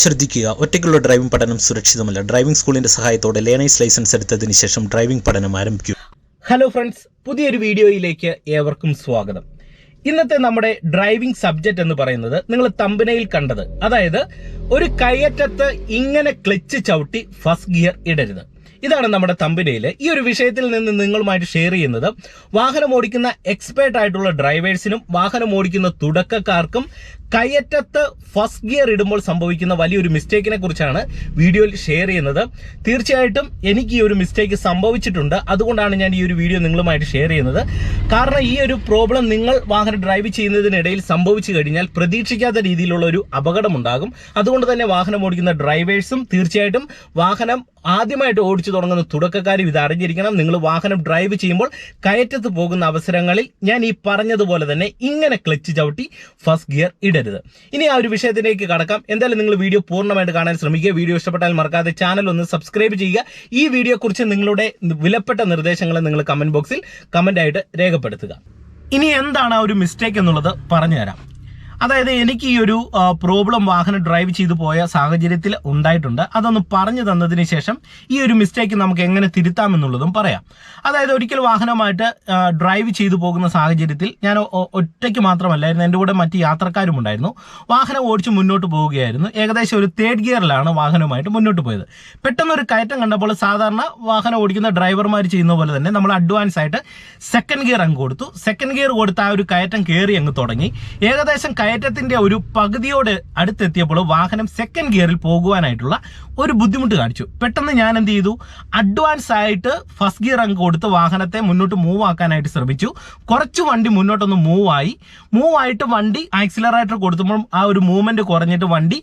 ശ്രദ്ധിക്കുക, ഒറ്റയ്ക്കുള്ള ഡ്രൈവിംഗ് പഠനം സുരക്ഷിതമല്ല. ഡ്രൈവിംഗ് സ്കൂളിന്റെ സഹായത്തോടെ ലേണേഴ്സ് ലൈസൻസ് എടുത്തതിന് ശേഷം ഡ്രൈവിംഗ് പഠനം ആരംഭിക്കും. ഹലോ ഫ്രണ്ട്സ്, പുതിയൊരു വീഡിയോയിലേക്ക് ഏവർക്കും സ്വാഗതം. ഇന്നത്തെ നമ്മുടെ ഡ്രൈവിംഗ് സബ്ജക്റ്റ് എന്ന് പറയുന്നത് നിങ്ങൾ തമ്പനയിൽ കണ്ടത്, അതായത് ഒരു കയറ്റത്ത് ഇങ്ങനെ ക്ലച്ച് ചവിട്ടി ഫസ്റ്റ് ഗിയർ ഇടരുത്. ഇതാണ് നമ്മുടെ തമ്പനയിൽ. ഈ ഒരു വിഷയത്തിൽ നിന്ന് നിങ്ങളുമായിട്ട് ഷെയർ ചെയ്യുന്നത് വാഹനം ഓടിക്കുന്ന എക്സ്പേർട്ട് ആയിട്ടുള്ള ഡ്രൈവേഴ്സിനും വാഹനം ഓടിക്കുന്ന തുടക്കക്കാർക്കും കയറ്റത്ത് ഫസ്റ്റ് ഗിയർ ഇടുമ്പോൾ സംഭവിക്കുന്ന വലിയൊരു മിസ്റ്റേക്കിനെ കുറിച്ചാണ് വീഡിയോയിൽ ഷെയർ ചെയ്യുന്നത്. തീർച്ചയായിട്ടും എനിക്ക് ഈ ഒരു മിസ്റ്റേക്ക് സംഭവിച്ചിട്ടുണ്ട്. അതുകൊണ്ടാണ് ഞാൻ ഈ ഒരു വീഡിയോ നിങ്ങളുമായിട്ട് ഷെയർ ചെയ്യുന്നത്. കാരണം ഈ ഒരു പ്രോബ്ലം നിങ്ങൾ വാഹനം ഡ്രൈവ് ചെയ്യുന്നതിനിടയിൽ സംഭവിച്ചു കഴിഞ്ഞാൽ പ്രതീക്ഷിക്കാത്ത രീതിയിലുള്ള ഒരു അപകടമുണ്ടാകും. അതുകൊണ്ട് തന്നെ വാഹനം ഓടിക്കുന്ന ഡ്രൈവേഴ്സും തീർച്ചയായിട്ടും വാഹനം ആദ്യമായിട്ട് ഓടിച്ചു തുടങ്ങുന്ന തുടക്കക്കാരും ഇത് അറിഞ്ഞിരിക്കണം. നിങ്ങൾ വാഹനം ഡ്രൈവ് ചെയ്യുമ്പോൾ കയറ്റത്ത് പോകുന്ന അവസരങ്ങളിൽ ഞാൻ ഈ പറഞ്ഞതുപോലെ തന്നെ ഇങ്ങനെ ക്ലച്ച് ചവിട്ടി ഫസ്റ്റ് ഗിയർ ഇടരുത്. ഇനി ആ ഒരു വിഷയത്തിലേക്ക് കടക്കാം. എന്തായാലും നിങ്ങൾ വീഡിയോ പൂർണ്ണമായിട്ട് കാണാൻ ശ്രമിക്കുക. വീഡിയോ ഇഷ്ടപ്പെട്ടാൽ മറക്കാതെ ചാനൽ ഒന്ന് സബ്സ്ക്രൈബ് ചെയ്യുക. ഈ വീഡിയോ കുറിച്ച് നിങ്ങളുടെ വിലപ്പെട്ട നിർദ്ദേശങ്ങൾ നിങ്ങൾ കമന്റ് ബോക്സിൽ കമന്റ് ആയിട്ട് രേഖപ്പെടുത്തുക. ഇനി എന്താണ് ആ ഒരു മിസ്റ്റേക്ക് എന്നുള്ളത് പറഞ്ഞുതരാം. അതായത് എനിക്ക് ഈ ഒരു പ്രോബ്ലം വാഹനം ഡ്രൈവ് ചെയ്തു പോയ സാഹചര്യത്തിൽ ഉണ്ടായിട്ടുണ്ട്. അതൊന്ന് പറഞ്ഞു തന്നതിന് ശേഷം ഈ ഒരു മിസ്റ്റേക്ക് നമുക്ക് എങ്ങനെ തിരുത്താമെന്നുള്ളതും പറയാം. അതായത് ഒരിക്കൽ വാഹനമായിട്ട് ഡ്രൈവ് ചെയ്തു പോകുന്ന സാഹചര്യത്തിൽ ഞാൻ ഒറ്റയ്ക്ക് മാത്രമല്ലായിരുന്നു, എൻ്റെ കൂടെ മറ്റ് യാത്രക്കാരും ഉണ്ടായിരുന്നു. വാഹനം ഓടിച്ച് മുന്നോട്ട് പോവുകയായിരുന്നു. ഏകദേശം ഒരു തേർഡ് ഗിയറിലാണ് വാഹനമായിട്ട് മുന്നോട്ട് പോയത്. പെട്ടെന്ന് ഒരു കയറ്റം കണ്ടപ്പോൾ സാധാരണ വാഹനം ഓടിക്കുന്ന ഡ്രൈവർമാർ ചെയ്യുന്ന പോലെ തന്നെ നമ്മൾ അഡ്വാൻസ് ആയിട്ട് സെക്കൻഡ് ഗിയർ അങ്ങ് കൊടുത്തു. സെക്കൻഡ് ഗിയർ കൊടുത്ത് ആ ഒരു കയറ്റം കയറി അങ്ങ് തുടങ്ങി. ഏകദേശം കയറ്റത്തിന്റെ ഒരു പകുതിയോട് അടുത്തെത്തിയപ്പോൾ വാഹനം സെക്കൻഡ് ഗിയറിൽ പോകുവാനായിട്ടുള്ള ഒരു ബുദ്ധിമുട്ട് കാണിച്ചു. പെട്ടെന്ന് ഞാൻ എന്ത് ചെയ്തു, അഡ്വാൻസ് ആയിട്ട് ഫസ്റ്റ് ഗിയർ അങ്ങ് കൊടുത്ത് വാഹനത്തെ മുന്നോട്ട് മൂവ് ആക്കാനായിട്ട് ശ്രമിച്ചു. കുറച്ച് വണ്ടി മുന്നോട്ടൊന്ന് മൂവ് ആയിട്ട് വണ്ടി ആക്സിലറേറ്റർ കൊടുത്തപ്പോൾ ആ ഒരു മൂവ്മെന്റ് കുറഞ്ഞിട്ട് വണ്ടി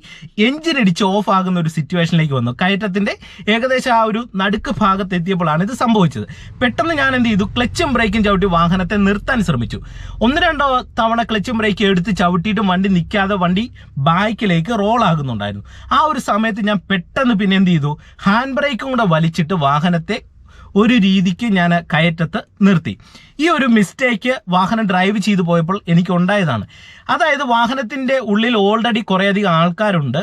എഞ്ചിൻ ഇടിച്ച് ഓഫ് ആകുന്ന ഒരു സിറ്റുവേഷനിലേക്ക് വന്നു. കയറ്റത്തിന്റെ ഏകദേശം ആ ഒരു നടുക്ക് ഭാഗത്ത് എത്തിയപ്പോഴാണ് ഇത് സംഭവിച്ചത്. പെട്ടെന്ന് ഞാൻ എന്ത് ചെയ്തു, ക്ലച്ചും ബ്രേക്കും ചവിട്ടി വാഹനത്തെ നിർത്താൻ ശ്രമിച്ചു. ഒന്ന് രണ്ടോ തവണ ക്ലച്ചും ബ്രേക്കും എടുത്ത് ചവിട്ടിയിട്ട് വണ്ടി നിൽക്കാതെ വണ്ടി ബാക്കിലേക്ക് റോൾ ആകുന്നുണ്ടായിരുന്നു. ആ ഒരു സമയത്ത് ഞാൻ പെട്ടെന്ന് പിന്നെ എന്ത് ചെയ്തു, ഹാൻഡ് ബ്രേക്കും കൂടെ വലിച്ചിട്ട് വാഹനത്തെ ഒരു രീതിക്ക് ഞാൻ കയറ്റത്ത് നിർത്തി. ഈ ഒരു മിസ്റ്റേക്ക് വാഹനം ഡ്രൈവ് ചെയ്തു പോയപ്പോൾ എനിക്ക് ഉണ്ടായതാണ്. അതായത് വാഹനത്തിന്റെ ഉള്ളിൽ ഓൾറെഡി കുറേയധികം ആൾക്കാരുണ്ട്,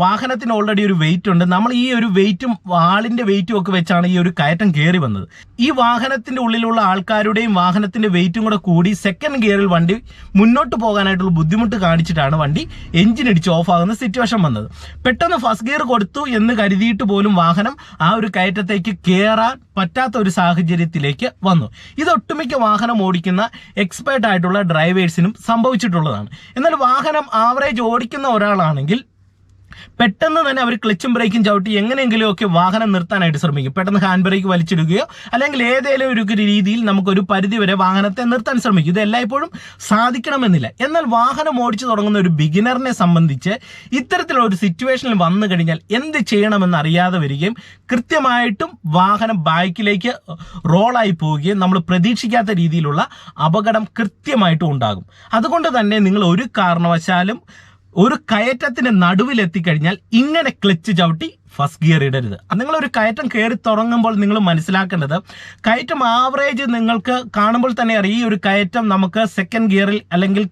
വാഹനത്തിന് ഓൾറെഡി ഒരു വെയിറ്റ് ഉണ്ട്. നമ്മൾ ഈ ഒരു വെയിറ്റും ആളിന്റെ വെയിറ്റും ഒക്കെ വെച്ചാണ് ഈ ഒരു കയറ്റം കയറി വന്നത്. ഈ വാഹനത്തിന്റെ ഉള്ളിലുള്ള ആൾക്കാരുടെയും വാഹനത്തിന്റെ വെയിറ്റും കൂടെ കൂടി സെക്കൻഡ് ഗിയറിൽ വണ്ടി മുന്നോട്ട് പോകാനായിട്ടുള്ള ബുദ്ധിമുട്ട് കാണിച്ചിട്ടാണ് വണ്ടി എഞ്ചിൻ ഇടിച്ച് ഓഫ് ആകുന്ന സിറ്റുവേഷൻ വന്നത്. പെട്ടെന്ന് ഫസ്റ്റ് ഗിയർ കൊടുത്തു എന്ന് കരുതിയിട്ട് പോലും വാഹനം ആ ഒരു കയറ്റത്തേക്ക് കയറാൻ പറ്റാത്ത ഒരു സാഹചര്യത്തിലേക്ക് വന്നു. ഇതൊട്ടുമിക്ക വാഹനം ഓടിക്കുന്ന എക്സ്പേർട്ട് ആയിട്ടുള്ള ഡ്രൈവേഴ്സിനും സംഭവിച്ചിട്ടുള്ളതാണ്. എന്നാൽ വാഹനം ആവറേജ് ഓടിക്കുന്ന ഒരാളാണെങ്കിൽ പെട്ടെന്ന് തന്നെ അവർ ക്ലച്ചും ബ്രേക്കും ചവിട്ടി എങ്ങനെയെങ്കിലും ഒക്കെ വാഹനം നിർത്താനായിട്ട് ശ്രമിക്കും. പെട്ടെന്ന് ഹാൻഡ് ബ്രേക്ക് വലിച്ചിടുകയോ അല്ലെങ്കിൽ ഏതെങ്കിലും ഒരു രീതിയിൽ നമുക്കൊരു പരിധി വരെ വാഹനത്തെ നിർത്താൻ ശ്രമിക്കും. ഇത് എല്ലായ്പ്പോഴും സാധിക്കണമെന്നില്ല. എന്നാൽ വാഹനം ഓടിച്ചു തുടങ്ങുന്ന ഒരു ബിഗിനറിനെ സംബന്ധിച്ച് ഇത്തരത്തിലുള്ള ഒരു സിറ്റുവേഷനിൽ വന്നു കഴിഞ്ഞാൽ എന്ത് ചെയ്യണമെന്ന് അറിയാതെ വരികയും കൃത്യമായിട്ടും വാഹനം ബാക്കിലേക്ക് റോളായി പോവുകയും നമ്മൾ പ്രതീക്ഷിക്കാത്ത രീതിയിലുള്ള അപകടം കൃത്യമായിട്ടും ഉണ്ടാകും. അതുകൊണ്ട് തന്നെ നിങ്ങൾ ഒരു കാരണവശാലും ഒരു കയറ്റത്തിന്റെ നടുവിലെത്തിക്കഴിഞ്ഞാൽ ഇങ്ങനെ ക്ലച്ച് ചവിട്ടി ഫസ്റ്റ് ഗിയർ ഇടരുത്. നിങ്ങളൊരു കയറ്റം കയറി തുടങ്ങുമ്പോൾ നിങ്ങൾ മനസ്സിലാക്കേണ്ടത്, കയറ്റം ആവറേജ് നിങ്ങൾക്ക് കാണുമ്പോൾ തന്നെ അറിയാം, ഈ ഒരു കയറ്റം നമുക്ക് സെക്കൻഡ് ഗിയറിൽ അല്ലെങ്കിൽ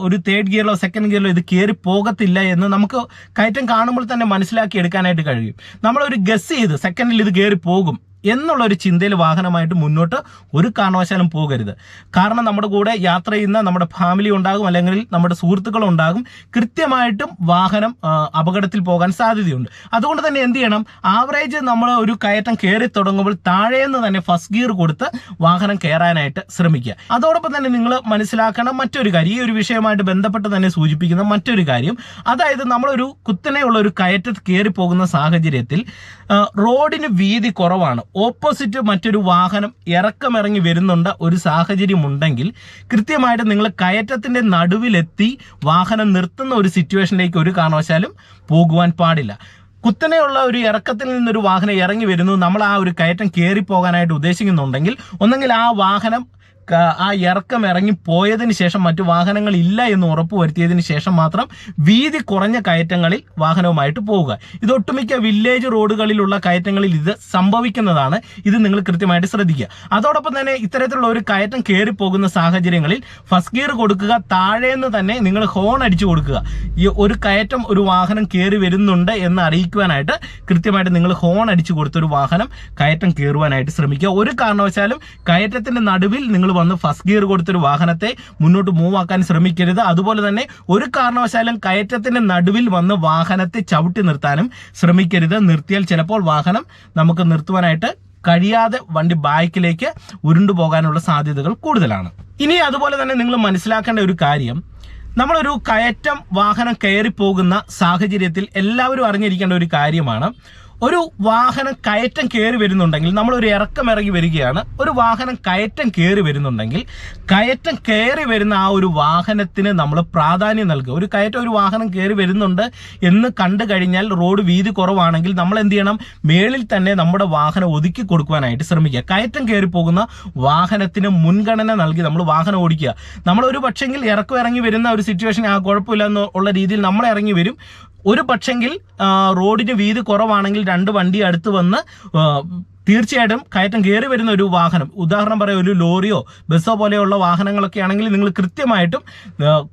ഒരു തേർഡ് ഗിയറിലോ സെക്കൻഡ് ഗിയറിലോ ഇത് കയറി പോകത്തില്ല എന്ന് നമുക്ക് കയറ്റം കാണുമ്പോൾ തന്നെ മനസ്സിലാക്കി എടുക്കാനായിട്ട് കഴിയും. നമ്മളൊരു ഗസ് ചെയ്ത് സെക്കൻഡിൽ ഇത് കയറി പോകും എന്നുള്ള ഒരു ചിന്തയിൽ വാഹനമായിട്ട് മുന്നോട്ട് ഒരു കാരണവശാലും പോകരുത്. കാരണം നമ്മുടെ കൂടെ യാത്ര ചെയ്യുന്ന നമ്മുടെ ഫാമിലി ഉണ്ടാകും, അല്ലെങ്കിൽ നമ്മുടെ സുഹൃത്തുക്കൾ ഉണ്ടാകും. കൃത്യമായിട്ടും വാഹനം അപകടത്തിൽ പോകാൻ സാധ്യതയുണ്ട്. അതുകൊണ്ട് തന്നെ എന്ത് ചെയ്യണം, ആവറേജ് നമ്മൾ ഒരു കയറ്റം കയറി തുടങ്ങുമ്പോൾ താഴേന്ന് തന്നെ ഫസ്റ്റ് ഗിയർ കൊടുത്ത് വാഹനം കയറാനായിട്ട് ശ്രമിക്കുക. അതോടൊപ്പം തന്നെ നിങ്ങൾ മനസ്സിലാക്കണം മറ്റൊരു കാര്യം, ഈ ഒരു വിഷയമായിട്ട് ബന്ധപ്പെട്ട് തന്നെ സൂചിപ്പിക്കുന്ന മറ്റൊരു കാര്യം, അതായത് നമ്മളൊരു കുത്തനെയുള്ള ഒരു കയറ്റത്ത് കയറി പോകുന്ന സാഹചര്യത്തിൽ റോഡിന് വീതി കുറവാണ്, ഓപ്പോസിറ്റ് മറ്റൊരു വാഹനം ഇറക്കമിറങ്ങി വരുന്നുണ്ട് ഒരു സാഹചര്യം ഉണ്ടെങ്കിൽ കൃത്യമായിട്ട് നിങ്ങൾ കയറ്റത്തിന്റെ നടുവിലെത്തി വാഹനം നിർത്തുന്ന ഒരു സിറ്റുവേഷനിലേക്ക് ഒരു കാരണവശാലും പോകുവാൻ പാടില്ല. കുത്തനെയുള്ള ഒരു ഇറക്കത്തിൽ നിന്നൊരു വാഹനം ഇറങ്ങി വരുന്നു, നമ്മൾ ആ ഒരു കയറ്റം കയറി പോകാനായിട്ട് ഉദ്ദേശിക്കുന്നുണ്ടെങ്കിൽ ഒന്നെങ്കിൽ ആ വാഹനം ആ ഇറക്കം ഇറങ്ങി പോയതിന് ശേഷം മറ്റു വാഹനങ്ങൾ ഇല്ല എന്ന് ഉറപ്പുവരുത്തിയതിന് ശേഷം മാത്രം വീതി കുറഞ്ഞ കയറ്റങ്ങളിൽ വാഹനവുമായിട്ട് പോവുക. ഇത് ഒട്ടുമിക്ക വില്ലേജ് റോഡുകളിലുള്ള കയറ്റങ്ങളിൽ ഇത് സംഭവിക്കുന്നതാണ്. ഇത് നിങ്ങൾ കൃത്യമായിട്ട് ശ്രദ്ധിക്കുക. അതോടൊപ്പം തന്നെ ഇത്തരത്തിലുള്ള ഒരു കയറ്റം കയറി പോകുന്ന സാഹചര്യങ്ങളിൽ ഫസ്റ്റ് ഗിയർ കൊടുക്കുക, താഴേന്ന് തന്നെ നിങ്ങൾ ഹോൺ അടിച്ചു കൊടുക്കുക. ഈ ഒരു കയറ്റം ഒരു വാഹനം കയറി വരുന്നുണ്ട് എന്ന് അറിയിക്കുവാനായിട്ട് കൃത്യമായിട്ട് നിങ്ങൾ ഹോൺ അടിച്ചു കൊടുത്തൊരു വാഹനം കയറ്റം കയറുവാനായിട്ട് ശ്രമിക്കുക. ഒരു കാരണവശാലും കയറ്റത്തിന്റെ നടുവിൽ നിങ്ങൾ വന്ന് ഫസ്റ്റ് ഗിയർ കൊടുത്തൊരു വാഹനത്തെ മുന്നോട്ട് മൂവ് ആക്കാൻ ശ്രമിക്കരുത്. അതുപോലെ തന്നെ ഒരു കാരണവശാലും കയറ്റത്തിന്റെ നടുവിൽ വന്ന് വാഹനത്തെ ചവിട്ടി നിർത്താനും ശ്രമിക്കരുത്. നിർത്തിയാൽ ചിലപ്പോൾ വാഹനം നമുക്ക് നിർത്തുവാനായിട്ട് കഴിയാതെ വണ്ടി ബാക്കിലേക്ക് ഉരുണ്ടു പോകാനുള്ള സാധ്യതകൾ കൂടുതലാണ്. ഇനി അതുപോലെ തന്നെ നിങ്ങൾ മനസ്സിലാക്കേണ്ട ഒരു കാര്യം, നമ്മളൊരു കയറ്റം വാഹനം കയറി പോകുന്ന സാഹചര്യത്തിൽ എല്ലാവരും അറിഞ്ഞിരിക്കേണ്ട ഒരു കാര്യമാണ്, ഒരു വാഹനം കയറ്റം കയറി വരുന്നുണ്ടെങ്കിൽ, നമ്മളൊരു ഇറക്കം ഇറങ്ങി വരികയാണ്, ഒരു വാഹനം കയറ്റം കയറി വരുന്നുണ്ടെങ്കിൽ കയറ്റം കയറി വരുന്ന ആ ഒരു വാഹനത്തിന് നമ്മൾ പ്രാധാന്യം നൽകുക. ഒരു കയറ്റം ഒരു വാഹനം കയറി വരുന്നുണ്ട് എന്ന് കണ്ടു കഴിഞ്ഞാൽ റോഡ് വീതി കുറവാണെങ്കിൽ നമ്മൾ എന്ത് ചെയ്യണം, മേളിൽ തന്നെ നമ്മുടെ വാഹനം ഒതുക്കി കൊടുക്കുവാനായിട്ട് ശ്രമിക്കുക. കയറ്റം കയറി പോകുന്ന വാഹനത്തിന് മുൻഗണന നൽകി നമ്മൾ വാഹനം ഓടിക്കുക. നമ്മളൊരു പക്ഷെങ്കിൽ ഇറക്കം ഇറങ്ങി വരുന്ന ഒരു സിറ്റുവേഷൻ കുഴപ്പമില്ല എന്നുള്ള രീതിയിൽ നമ്മൾ ഇറങ്ങി വരും. ഒരു പക്ഷെങ്കിൽ റോഡിന് വീതി കുറവാണെങ്കിൽ രണ്ട് വണ്ടി അടുത്ത് വന്ന് തീർച്ചയായിട്ടും കയറ്റം കയറി വരുന്ന ഒരു വാഹനം, ഉദാഹരണം പറയാം ഒരു ലോറിയോ ബസ്സോ പോലെയുള്ള വാഹനങ്ങളൊക്കെ ആണെങ്കിൽ നിങ്ങൾ കൃത്യമായിട്ടും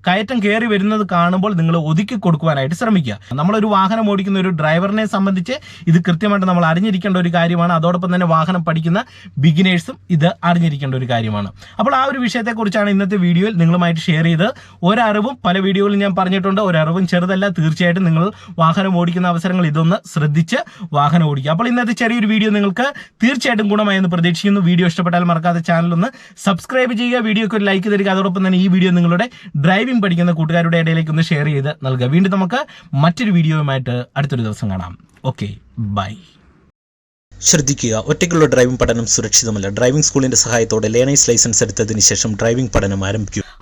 കയറ്റം കയറി വരുന്നത് കാണുമ്പോൾ നിങ്ങൾ ഒതുക്കി കൊടുക്കുവാനായിട്ട് ശ്രമിക്കുക. നമ്മളൊരു വാഹനം ഓടിക്കുന്ന ഒരു ഡ്രൈവറിനെ സംബന്ധിച്ച് ഇത് കൃത്യമായിട്ട് നമ്മൾ അറിഞ്ഞിരിക്കേണ്ട ഒരു കാര്യമാണ്. അതോടൊപ്പം തന്നെ വാഹനം പഠിക്കുന്ന ബിഗിനേഴ്സും ഇത് അറിഞ്ഞിരിക്കേണ്ട ഒരു കാര്യമാണ്. അപ്പോൾ ആ ഒരു വിഷയത്തെക്കുറിച്ചാണ് ഇന്നത്തെ വീഡിയോയിൽ നിങ്ങളുമായിട്ട് ഷെയർ ചെയ്ത്. ഒരറിവും പല വീഡിയോകളിൽ ഞാൻ പറഞ്ഞിട്ടുണ്ട്, ഒരറിവും ചെറുതല്ല. തീർച്ചയായിട്ടും നിങ്ങൾ വാഹനം ഓടിക്കുന്ന അവസരങ്ങൾ ഇതൊന്ന് ശ്രദ്ധിച്ച് വാഹനം ഓടിക്കുക. അപ്പോൾ ഇന്നത്തെ ചെറിയൊരു വീഡിയോ നിങ്ങൾക്ക് തീർച്ചയായിട്ടും ഗുണമായി എന്ന് പ്രതീക്ഷിക്കുന്നു. വീഡിയോ ഇഷ്ടപ്പെട്ടാൽ മറക്കാതെ ചാനൽ ഒന്ന് സബ്സ്ക്രൈബ് ചെയ്യുക, വീഡിയോക്ക് ഒരു ലൈക്ക് തരിക. അതോടൊപ്പം തന്നെ ഈ വീഡിയോ നിങ്ങളുടെ ഡ്രൈവിംഗ് പഠിക്കുന്ന കൂട്ടുകാരുടെ ഇടയിലേക്ക് ഒന്ന് ഷെയർ ചെയ്ത് നൽകുക. വീണ്ടും നമുക്ക് മറ്റൊരു വീഡിയോയുമായിട്ട് അടുത്തൊരു ദിവസം കാണാം. Okay, bye. ശ്രദ്ധിക്കുക, ഒറ്റയ്ക്കുള്ള ഡ്രൈവിംഗ് പഠനം സുരക്ഷിതമല്ല. ഡ്രൈവിംഗ് സ്കൂളിന്റെ സഹായത്തോടെ ലേണേഴ്സ് ലൈസൻസ് എടുത്തതിന് ശേഷം ഡ്രൈവിംഗ് പഠനം ആരംഭിക്കുക.